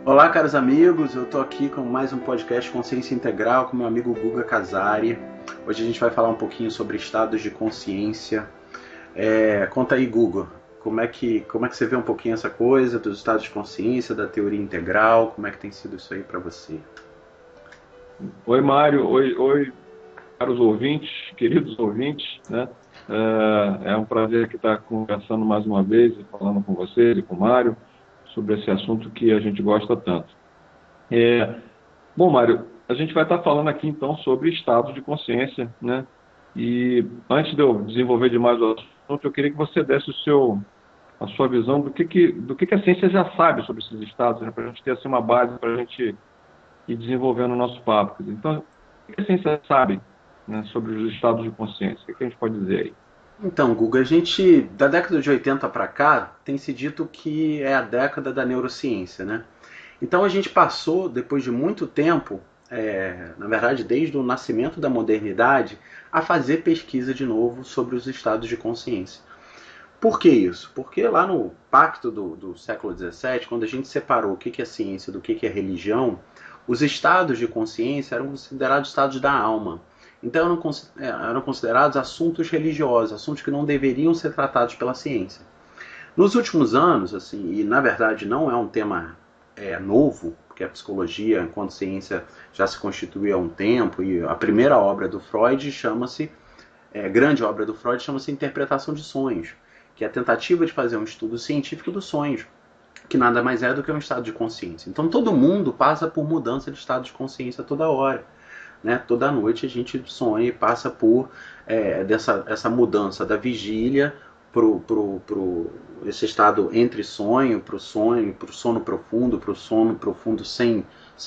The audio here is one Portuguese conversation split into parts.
Olá, caros amigos, eu estou aqui com mais um podcast Consciência Integral com meu amigo Guga Casari. Hoje a gente vai falar um pouquinho sobre estados de consciência. Conta aí, Guga, como é que você vê um pouquinho essa coisa dos estados de consciência, da teoria integral, como é que tem sido isso aí para você? Oi, Mário. Oi, caros ouvintes, queridos ouvintes, né? É um prazer aqui estar conversando mais uma vez e falando com vocês e com o Mário sobre esse assunto que a gente gosta tanto. É, Bom, Mário, a gente vai estar falando aqui então sobre estados de consciência, né? E antes de eu desenvolver demais o assunto, eu queria que você desse a sua visão do que a ciência já sabe sobre esses estados, né? Para a gente ter assim uma base para a gente e desenvolvendo o nosso papo. Então, o que a ciência sabe, né, sobre os estados de consciência? O que a gente pode dizer aí? Então, Guga, a gente, da década de 80 para cá, tem se dito que é a década da neurociência, né? Então a gente passou, depois de muito tempo, na verdade desde o nascimento da modernidade, a fazer pesquisa de novo sobre os estados de consciência. Por que isso? Porque lá no pacto do século XVII, quando a gente separou o que é ciência do que é religião, os estados de consciência eram considerados estados da alma. Então eram considerados assuntos religiosos, assuntos que não deveriam ser tratados pela ciência. Nos últimos anos, assim, e na verdade não é um tema novo, porque a psicologia, enquanto ciência, já se constituiu há um tempo, e a primeira obra do Freud chama-se, grande obra do Freud, chama-se Interpretação de Sonhos, que é a tentativa de fazer um estudo científico dos sonhos, que nada mais é do que um estado de consciência. Então todo mundo passa por mudança de estado de consciência toda hora. Né? Toda noite a gente sonha e passa por essa mudança da vigília pro esse estado entre sonho, pro sono profundo sem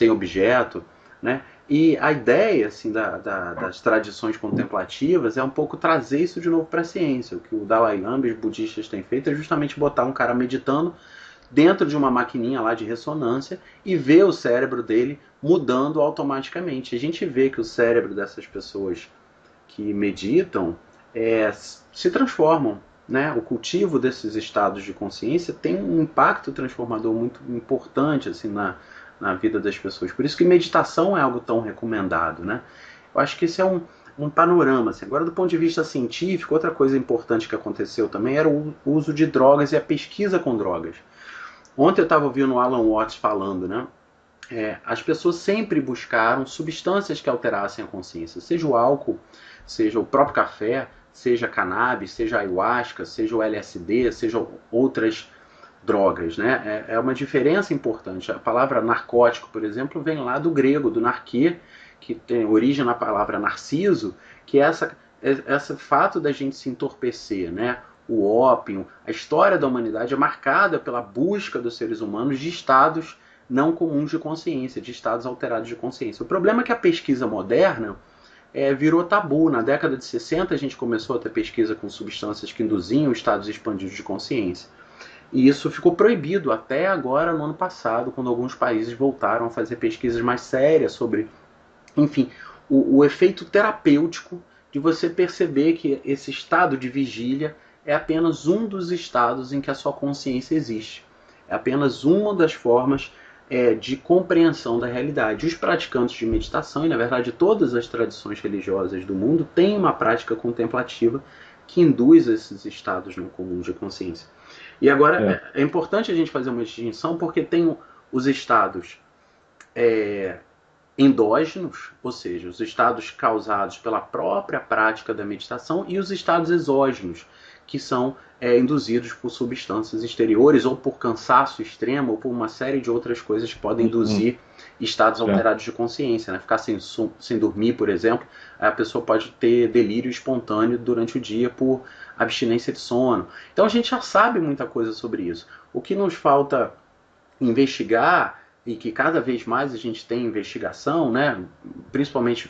objeto, né? E a ideia assim, das tradições contemplativas é um pouco trazer isso de novo para a ciência. O que o Dalai Lama e os budistas têm feito é justamente botar um cara meditando dentro de uma maquininha lá de ressonância e ver o cérebro dele mudando automaticamente. A gente vê que o cérebro dessas pessoas que meditam se transformam. Né? O cultivo desses estados de consciência tem um impacto transformador muito importante assim, na vida das pessoas. Por isso que meditação é algo tão recomendado. Né? Eu acho que esse é um panorama. Assim. Agora, do ponto de vista científico, outra coisa importante que aconteceu também era o uso de drogas e a pesquisa com drogas. Ontem eu estava ouvindo o Alan Watts falando, né? As pessoas sempre buscaram substâncias que alterassem a consciência, seja o álcool, seja o próprio café, seja a cannabis, seja a ayahuasca, seja o LSD, seja outras drogas, né? É uma diferença importante. A palavra narcótico, por exemplo, vem lá do grego, do narquê, que tem origem na palavra narciso, que é esse fato da gente se entorpecer, né? O ópio, a história da humanidade é marcada pela busca dos seres humanos de estados não comuns de consciência, de estados alterados de consciência. O problema é que a pesquisa moderna virou tabu. Na década de 60 a gente começou a ter pesquisa com substâncias que induziam estados expandidos de consciência. E isso ficou proibido até agora, no ano passado, quando alguns países voltaram a fazer pesquisas mais sérias sobre, enfim, o efeito terapêutico de você perceber que esse estado de vigília é apenas um dos estados em que a sua consciência existe. É apenas uma das formas de compreensão da realidade. Os praticantes de meditação, e na verdade todas as tradições religiosas do mundo, têm uma prática contemplativa que induz esses estados não comuns de consciência. E agora É, é importante a gente fazer uma distinção porque tem os estados é, endógenos, ou seja, os estados causados pela própria prática da meditação, e os estados exógenos, que são induzidos por substâncias exteriores, ou por cansaço extremo, ou por uma série de outras coisas que podem induzir estados certo. alterados de consciência. Né? Ficar sem dormir, por exemplo, a pessoa pode ter delírio espontâneo durante o dia por abstinência de sono. Então a gente já sabe muita coisa sobre isso. O que nos falta investigar, e que cada vez mais a gente tem investigação, né, principalmente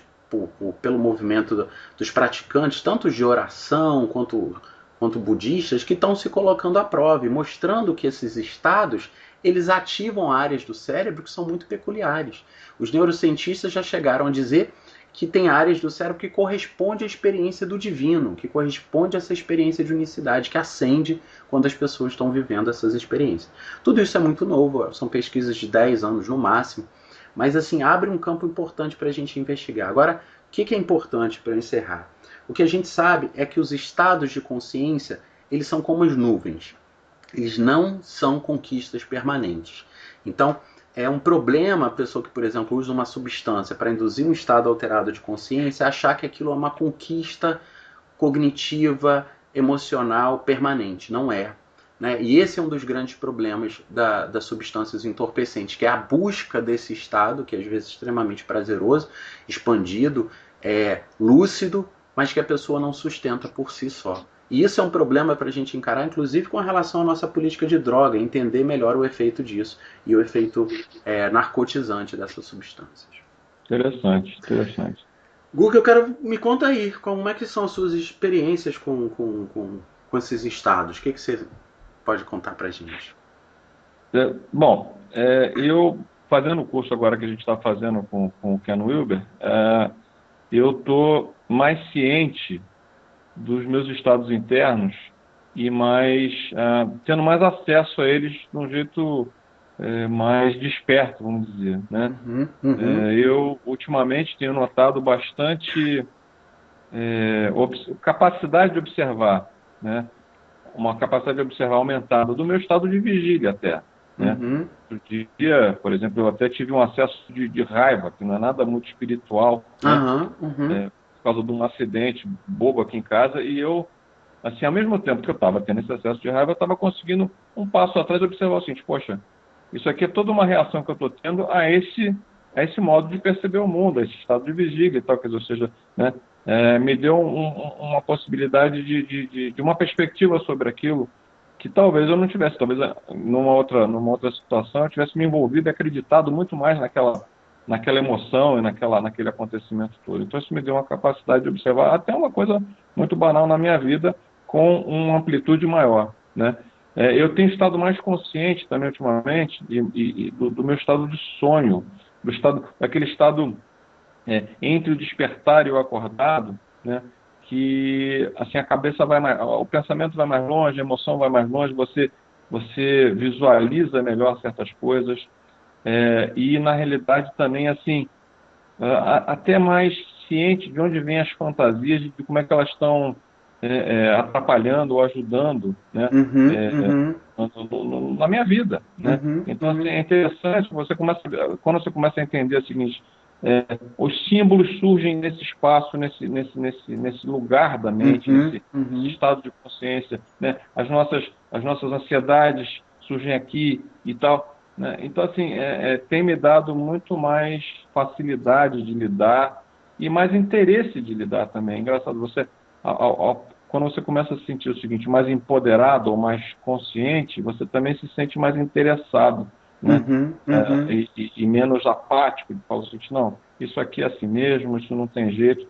pelo movimento dos praticantes, tanto de oração quanto budistas, que estão se colocando à prova e mostrando que esses estados eles ativam áreas do cérebro que são muito peculiares. Os neurocientistas já chegaram a dizer que tem áreas do cérebro que correspondem à experiência do divino, que corresponde a essa experiência de unicidade que acende quando as pessoas estão vivendo essas experiências. Tudo isso é muito novo, são pesquisas de 10 anos no máximo, mas assim, abre um campo importante para a gente investigar. Agora, o que é importante para encerrar? O que a gente sabe é que os estados de consciência, eles são como as nuvens. Eles não são conquistas permanentes. Então, é um problema a pessoa que, por exemplo, usa uma substância para induzir um estado alterado de consciência, achar que aquilo é uma conquista cognitiva, emocional, permanente. Não é. Né? E esse é um dos grandes problemas das substâncias entorpecentes, que é a busca desse estado, que às vezes é extremamente prazeroso, expandido, lúcido, mas que a pessoa não sustenta por si só. E isso é um problema para a gente encarar, inclusive com relação à nossa política de droga, entender melhor o efeito disso e o efeito narcotizante dessas substâncias. Interessante, interessante. Guga, me conta aí, como é que são as suas experiências com esses estados? O que você pode contar para a gente? Eu fazendo o curso agora que a gente está fazendo com o Ken Wilber, eu estou mais ciente dos meus estados internos e tendo mais acesso a eles de um jeito mais desperto, vamos dizer, né? Eu ultimamente tenho notado bastante capacidade de observar, né? Uma capacidade de observar aumentada do meu estado de vigília até, né? Outro dia, por exemplo, eu até tive um acesso de raiva, que não é nada muito espiritual, né? Por causa de um acidente bobo aqui em casa, e eu, assim, ao mesmo tempo que eu estava tendo esse acesso de raiva, eu estava conseguindo um passo atrás observar o seguinte: poxa, isso aqui é toda uma reação que eu estou tendo a esse modo de perceber o mundo, a esse estado de vigília e tal, quer dizer, ou seja, né, me deu uma possibilidade de uma perspectiva sobre aquilo que talvez eu não tivesse, talvez numa outra situação eu tivesse me envolvido e acreditado muito mais naquela emoção e naquele acontecimento todo. Então isso me deu uma capacidade de observar até uma coisa muito banal na minha vida com uma amplitude maior, né? Eu tenho estado mais consciente também ultimamente do meu estado de sonho, daquele estado entre o despertar e o acordado, né? Que assim a cabeça o pensamento vai mais longe, a emoção vai mais longe, você visualiza melhor certas coisas. E na realidade também assim até mais ciente de onde vêm as fantasias, de como é que elas estão atrapalhando ou ajudando, né, na minha vida, né? Então assim, é interessante, quando você começa a entender o seguinte: os símbolos surgem nesse espaço, nesse lugar da mente, nesse estado de consciência, né? As nossas ansiedades surgem aqui e tal, né? Então, assim, tem me dado muito mais facilidade de lidar e mais interesse de lidar também. É engraçado, quando você começa a se sentir o seguinte, mais empoderado ou mais consciente, você também se sente mais interessado, né? E menos apático, de falar o seguinte: não, isso aqui é assim mesmo, isso não tem jeito,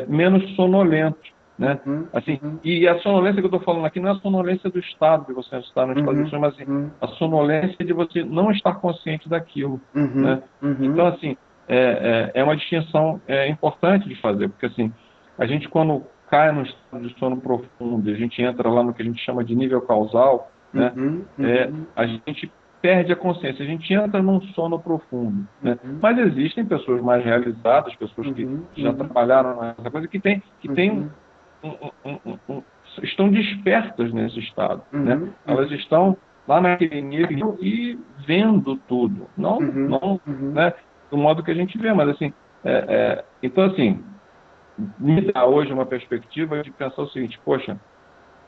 menos sonolento, né? Assim, e a sonolência que eu estou falando aqui não é a sonolência do estado de você estar no estado de sonho, mas assim, a sonolência de você não estar consciente daquilo, né? Então, assim, é uma distinção importante de fazer, porque assim, a gente quando cai no estado de sono profundo, a gente entra lá no que a gente chama de nível causal, né? A gente perde a consciência, a gente entra num sono profundo, né? Mas existem pessoas mais realizadas, pessoas que já trabalharam nessa coisa, que estão despertas nesse estado, né? Elas estão lá naquele nível e vendo tudo, não, né, do modo que a gente vê, mas assim, então assim, me dá hoje uma perspectiva de pensar o seguinte: poxa,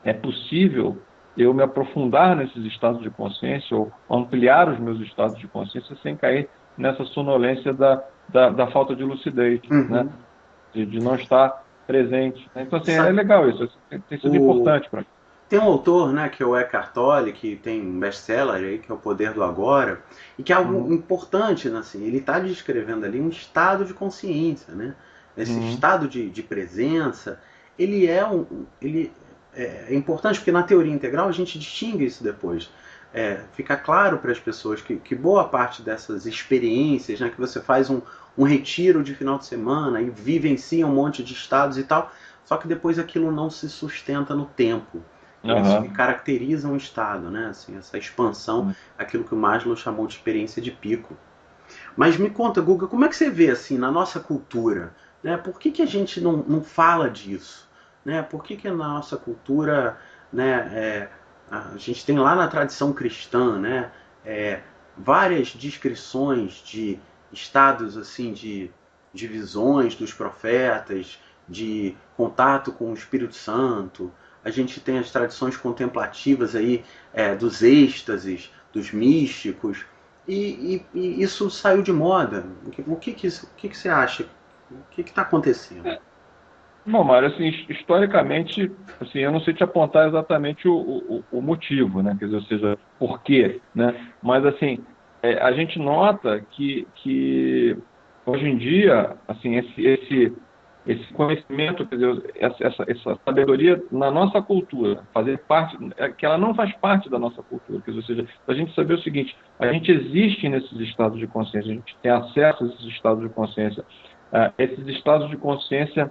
é possível eu me aprofundar nesses estados de consciência ou ampliar os meus estados de consciência sem cair nessa sonolência da falta de lucidez, né? De não estar presente. Então, assim, é legal isso, tem sido importante para mim. Tem um autor, né, que é o Eckhart Tolle, que tem um best-seller aí, que é O Poder do Agora, e que é algo importante, né, assim, ele está descrevendo ali um estado de consciência, né? Esse estado de presença, ele é importante porque na teoria integral a gente distingue isso depois. Fica claro para as pessoas que boa parte dessas experiências, né, que você faz um retiro de final de semana e vivenciam um monte de estados e tal, só que depois aquilo não se sustenta no tempo. E isso que caracteriza um estado, né? Assim, essa expansão, aquilo que o Maslow chamou de experiência de pico. Mas me conta, Guga, como é que você vê assim na nossa cultura? Né? Por que a gente não fala disso? Né? Por que na nossa cultura, né, a gente tem lá na tradição cristã, né, várias descrições de estados assim de visões dos profetas, de contato com o Espírito Santo. A gente tem as tradições contemplativas aí dos êxtases, dos místicos. E isso saiu de moda. O que você acha? O que está acontecendo? Bom, Mário, assim, historicamente, assim, eu não sei te apontar exatamente o motivo, né? Quer dizer, ou seja, por quê, né? Mas, assim, a gente nota que hoje em dia, assim, esse conhecimento, quer dizer, essa sabedoria na nossa cultura, fazer parte, que ela não faz parte da nossa cultura, quer dizer, ou seja, a gente saber o seguinte, a gente existe nesses estados de consciência, a gente tem acesso a esses estados de consciência. Esses estados de consciência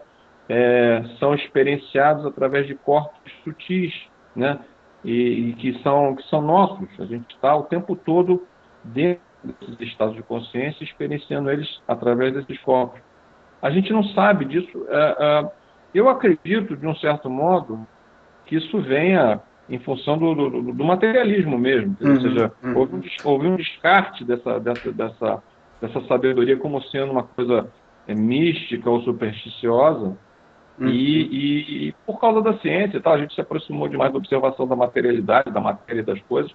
são experienciados através de corpos sutis, né? E que são nossos. A gente está o tempo todo dentro desses estados de consciência, experienciando eles através desses corpos. A gente não sabe disso. Eu acredito, de um certo modo, que isso venha em função do materialismo mesmo. Ou seja, houve um descarte dessa sabedoria como sendo uma coisa mística ou supersticiosa. E por causa da ciência, a gente se aproximou demais da observação da materialidade, da matéria das coisas.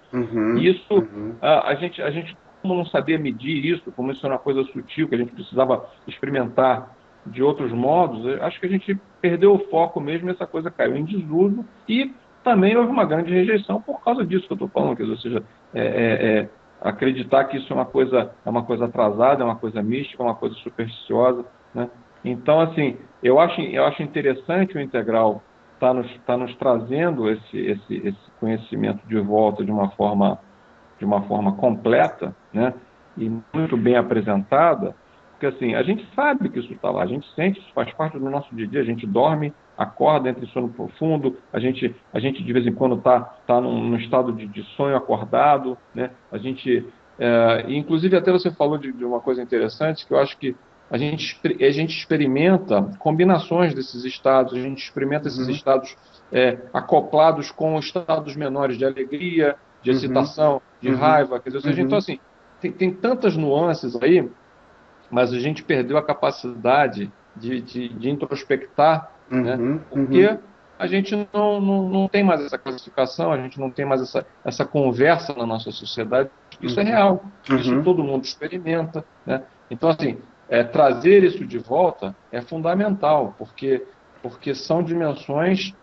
E isso, a gente, como não sabia medir isso, como isso era uma coisa sutil, que a gente precisava experimentar de outros modos, acho que a gente perdeu o foco mesmo e essa coisa caiu em desuso. E também houve uma grande rejeição por causa disso que eu estou falando, quer dizer, ou seja, acreditar que isso é uma coisa atrasada, é uma coisa mística, é uma coisa supersticiosa, né? Então, assim, eu acho interessante o Integral tá nos trazendo esse conhecimento de volta de uma forma completa, né? E muito bem apresentada, porque assim, a gente sabe que isso está lá, a gente sente, isso faz parte do nosso dia a dia, a gente dorme, acorda entre sono profundo, a gente de vez em quando está num estado de sonho acordado, né? Inclusive até você falou de uma coisa interessante, que eu acho que a gente experimenta combinações desses estados, a gente experimenta esses estados acoplados com estados menores de alegria, de excitação, de raiva, quer dizer, ou seja, então assim, tem tantas nuances aí, mas a gente perdeu a capacidade de introspectar, né? Porque a gente não tem mais essa classificação, a gente não tem mais essa conversa na nossa sociedade. Isso é real, isso todo mundo experimenta, né? Então, assim, trazer isso de volta é fundamental, porque são dimensões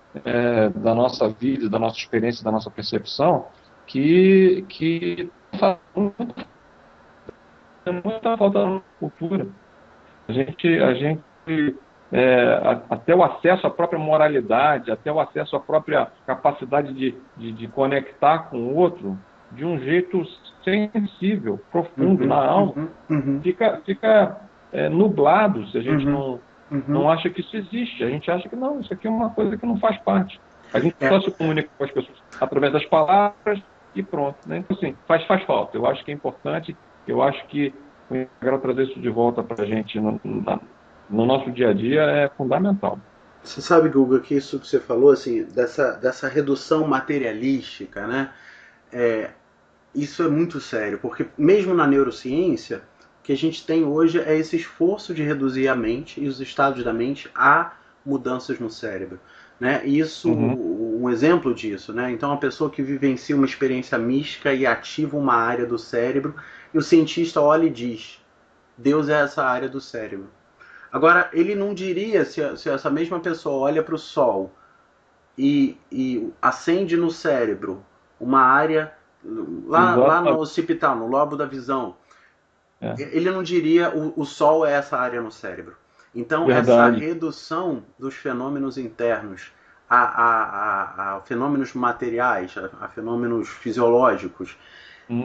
da nossa vida, da nossa experiência, da nossa percepção, que fazem muita falta na cultura. A gente até o acesso à própria moralidade, até o acesso à própria capacidade de conectar com o outro de um jeito sensível, profundo, na alma, fica nublado se a gente não acha que isso existe. A gente acha que não, isso aqui é uma coisa que não faz parte. A gente só se comunica com as pessoas através das palavras e pronto, né? Então, assim, faz falta. Eu acho que é importante, eu acho que o Integral trazer isso de volta para a gente no nosso dia a dia é fundamental. Você sabe, Guga, que isso que você falou, assim, dessa redução materialística, né? Isso é muito sério, porque mesmo na neurociência, o que a gente tem hoje é esse esforço de reduzir a mente e os estados da mente a mudanças no cérebro. Né? Isso, um exemplo disso, né? Então, uma pessoa que vivencia uma experiência mística e ativa uma área do cérebro, e o cientista olha e diz: Deus é essa área do cérebro. Agora, ele não diria, se essa mesma pessoa olha para o Sol e acende no cérebro uma área lá no occipital, no lobo da visão, ele não diria o Sol é essa área no cérebro. Então, essa redução dos fenômenos internos a fenômenos materiais, a fenômenos fisiológicos,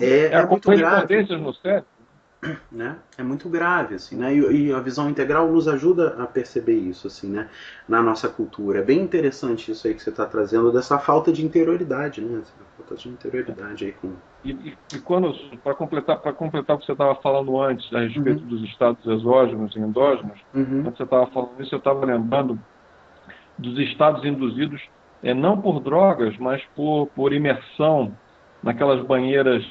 é muito grave. No cérebro. né? É muito grave, assim, né? E a visão integral nos ajuda a perceber isso, assim, né? Na nossa cultura. É bem interessante isso aí que você está trazendo, dessa falta de interioridade, né? Essa falta de interioridade aí com... E quando, para completar o que você estava falando antes a respeito Uhum, dos estados exógenos e endógenos, uhum, quando você estava falando isso, eu estava lembrando dos estados induzidos, não por drogas, mas por imersão naquelas banheiras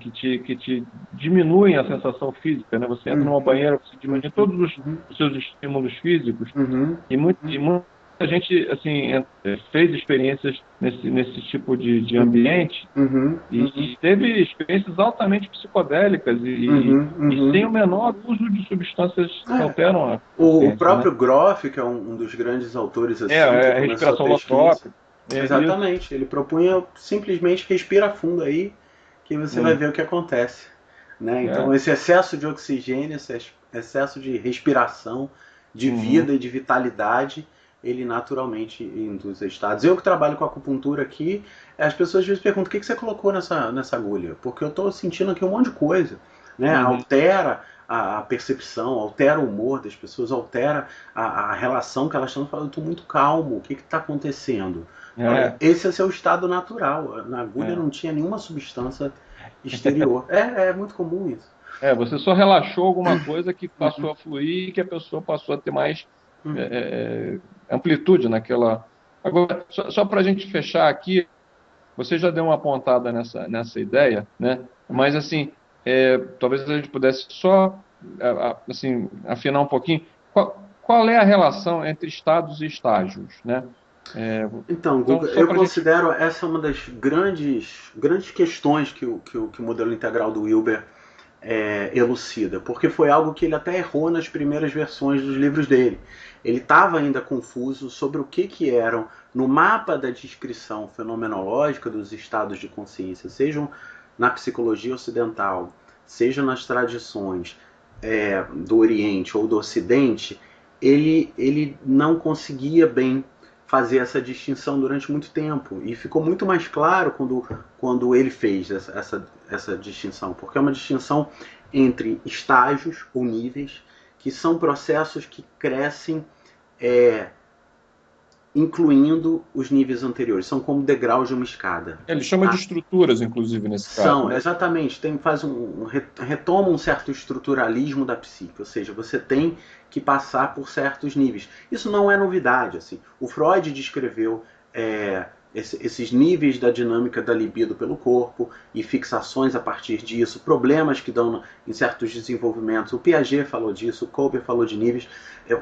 que te diminuem a sensação física, né? Você entra numa uhum, banheira, você diminui uhum, todos os seus estímulos físicos, uhum, e muita gente assim fez experiências nesse tipo de uhum, ambiente uhum, uhum, e teve experiências altamente psicodélicas uhum, e uhum. sem o menor uso de substâncias que É, alteram a o consciência, né? próprio Groff, que é um dos grandes autores assim, que É, a começou a respiração pesquisa, holotrópica, é isso. exatamente, ele propunha simplesmente respira fundo aí, que você vai Hum, ver o que acontece. Né? Então, é, esse excesso de oxigênio, esse excesso de respiração, de uhum, vida e de vitalidade, ele naturalmente induz estados. Eu que trabalho com acupuntura aqui, as pessoas às vezes perguntam: o que você colocou nessa agulha? Porque eu estou sentindo aqui um monte de coisa. Né? uhum, Altera a percepção, altera o humor das pessoas, altera a relação que elas estão falando. Eu estou muito calmo, o que está acontecendo? Fala, é, esse é seu estado natural. Na agulha é. não tinha nenhuma substância exterior. É muito comum isso. Você só relaxou alguma coisa que Uhum, passou a fluir e que a pessoa passou a ter mais uhum, amplitude naquela. Agora, só para a gente fechar aqui, você já deu uma apontada nessa ideia, né? Mas assim, talvez a gente pudesse só assim afinar um pouquinho. Qual é a relação entre estados e estágios, né? É, Então, então, Guga, só eu para a gente. considero essa uma das grandes questões que o modelo integral do Wilber elucida, porque foi algo que ele até errou nas primeiras versões dos livros dele. Ele estava ainda confuso sobre o que eram, no mapa da descrição fenomenológica dos estados de consciência, sejam na psicologia ocidental, seja nas tradições do Oriente ou do Ocidente, ele não conseguia bem fazer essa distinção durante muito tempo. E ficou muito mais claro quando ele fez essa distinção, porque é uma distinção entre estágios ou níveis, que são processos que crescem é, incluindo os níveis anteriores. São como degraus de uma escada. Ele chama de estruturas, inclusive, nesse caso, São, né? exatamente, retoma um certo estruturalismo da psique, ou seja, você tem que passar por certos níveis. Isso não é novidade, assim. O Freud descreveu esses níveis da dinâmica da libido pelo corpo e fixações a partir disso, problemas que dão em certos desenvolvimentos. O Piaget falou disso, o Kober falou de níveis,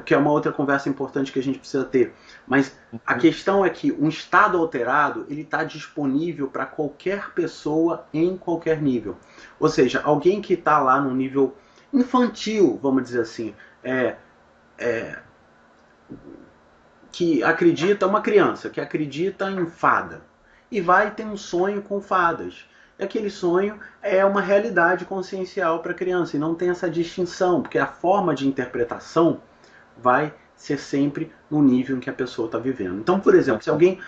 que é uma outra conversa importante que a gente precisa ter. Mas a Uhum. questão é que um estado alterado ele está disponível para qualquer pessoa em qualquer nível. Ou seja, alguém que está lá no nível infantil, vamos dizer assim, que acredita, uma criança que acredita em fada e vai ter um sonho com fadas. E aquele sonho é uma realidade consciencial para a criança e não tem essa distinção, porque a forma de interpretação vai ser sempre no nível em que a pessoa está vivendo. Então, por exemplo, se alguém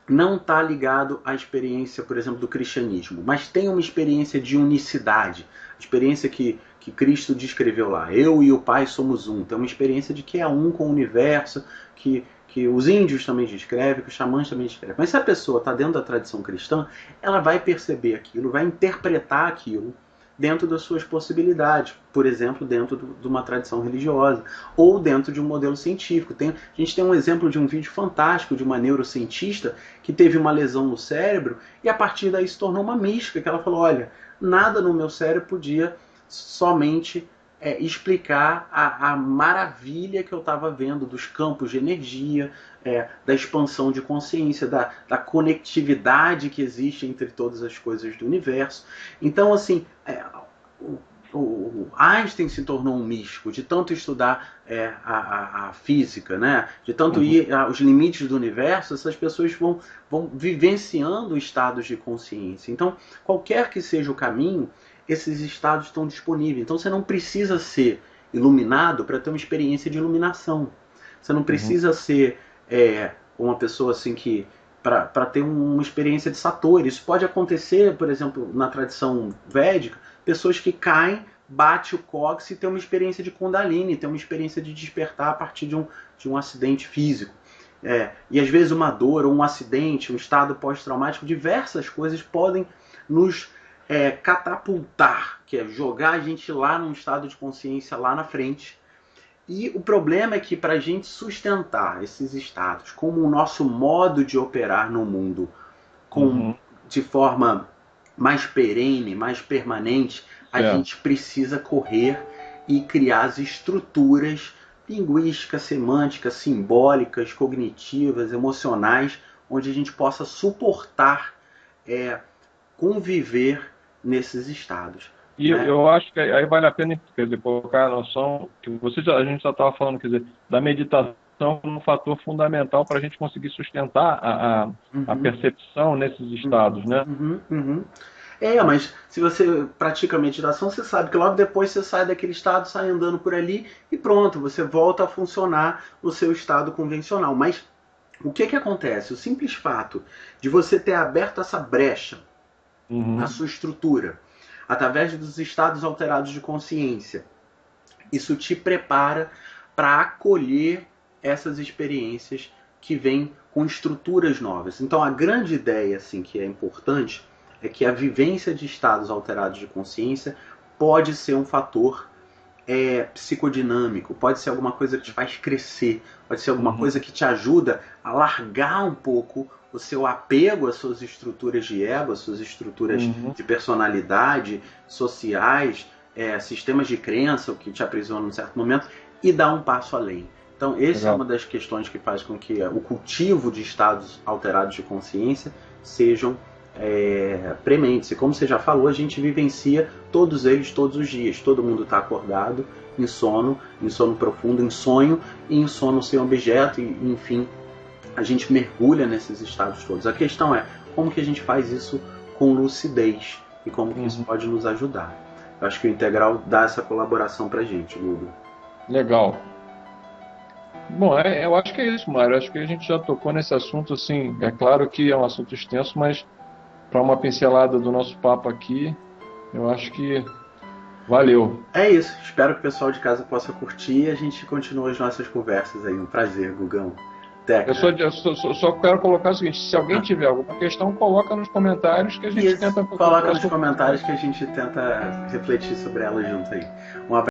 não está ligado à experiência, por exemplo, do cristianismo, mas tem uma experiência de unicidade, experiência que Cristo descreveu lá, eu e o Pai somos um, tem uma experiência de que é um com o universo, que os índios também descrevem, que os xamãs também descrevem. Mas se a pessoa está dentro da tradição cristã, ela vai perceber aquilo, vai interpretar aquilo dentro das suas possibilidades, por exemplo, dentro de uma tradição religiosa ou dentro de um modelo científico. A gente tem um exemplo de um vídeo fantástico de uma neurocientista que teve uma lesão no cérebro e a partir daí se tornou uma mística, que ela falou, olha, nada no meu cérebro podia somente explicar a maravilha que eu estava vendo dos campos de energia, da expansão de consciência, da conectividade que existe entre todas as coisas do universo. Então, assim, o Einstein se tornou um místico de tanto estudar a física, né? De tanto Uhum. ir aos limites do universo, essas pessoas vão vivenciando estados de consciência. Então, qualquer que seja o caminho, esses estados estão disponíveis. Então, você não precisa ser iluminado para ter uma experiência de iluminação. Você não Uhum. precisa ser uma pessoa assim que para ter uma experiência de Satori. Isso pode acontecer, por exemplo, na tradição védica, pessoas que caem, bate o cóccix e tem uma experiência de Kundalini, tem uma experiência de despertar a partir de um acidente físico. E às vezes uma dor, ou um acidente, um estado pós-traumático, diversas coisas podem nos catapultar, que é jogar a gente lá num estado de consciência lá na frente. E o problema é que para a gente sustentar esses estados como o nosso modo de operar no mundo de forma mais perene, mais permanente, a gente precisa correr e criar as estruturas linguísticas, semânticas, simbólicas, cognitivas, emocionais, onde a gente possa suportar, conviver nesses estados. E eu acho que aí vale a pena, quer dizer, colocar a noção que a gente já estava falando, quer dizer, da meditação como um fator fundamental para a gente conseguir sustentar a percepção nesses estados, né? Mas se você pratica meditação, você sabe que logo depois você sai daquele estado, sai andando por ali e pronto, você volta a funcionar no seu estado convencional. Mas o que acontece? O simples fato de você ter aberto essa brecha na sua estrutura, através dos estados alterados de consciência, isso te prepara para acolher essas experiências que vêm com estruturas novas. Então a grande ideia assim, que é importante é que a vivência de estados alterados de consciência pode ser um fator psicodinâmico, pode ser alguma coisa que te faz crescer, pode ser alguma coisa que te ajuda a largar um pouco o seu apego às suas estruturas de ego, às suas estruturas de personalidade, sociais, sistemas de crença, o que te aprisiona em certo momento, e dar um passo além. Então, essa é uma das questões que faz com que o cultivo de estados alterados de consciência sejam prementes. E como você já falou, a gente vivencia todos eles todos os dias. Todo mundo está acordado, em sono profundo, em sonho e em sono sem objeto, e enfim, a gente mergulha nesses estados todos. A questão é como que a gente faz isso com lucidez e como que isso pode nos ajudar. Eu acho que o Integral dá essa colaboração pra gente, Ludo. Legal. Bom, eu acho que é isso, Mário. Acho que a gente já tocou nesse assunto, assim, é claro que é um assunto extenso, mas para uma pincelada do nosso papo aqui, eu acho que valeu. É isso. Espero que o pessoal de casa possa curtir e a gente continue as nossas conversas aí. Um prazer, Gugão. Eu só quero colocar o seguinte: se alguém tiver alguma questão, coloca nos comentários que a gente tenta... Coloca nos comentários que a gente tenta refletir sobre ela junto aí. Um abraço.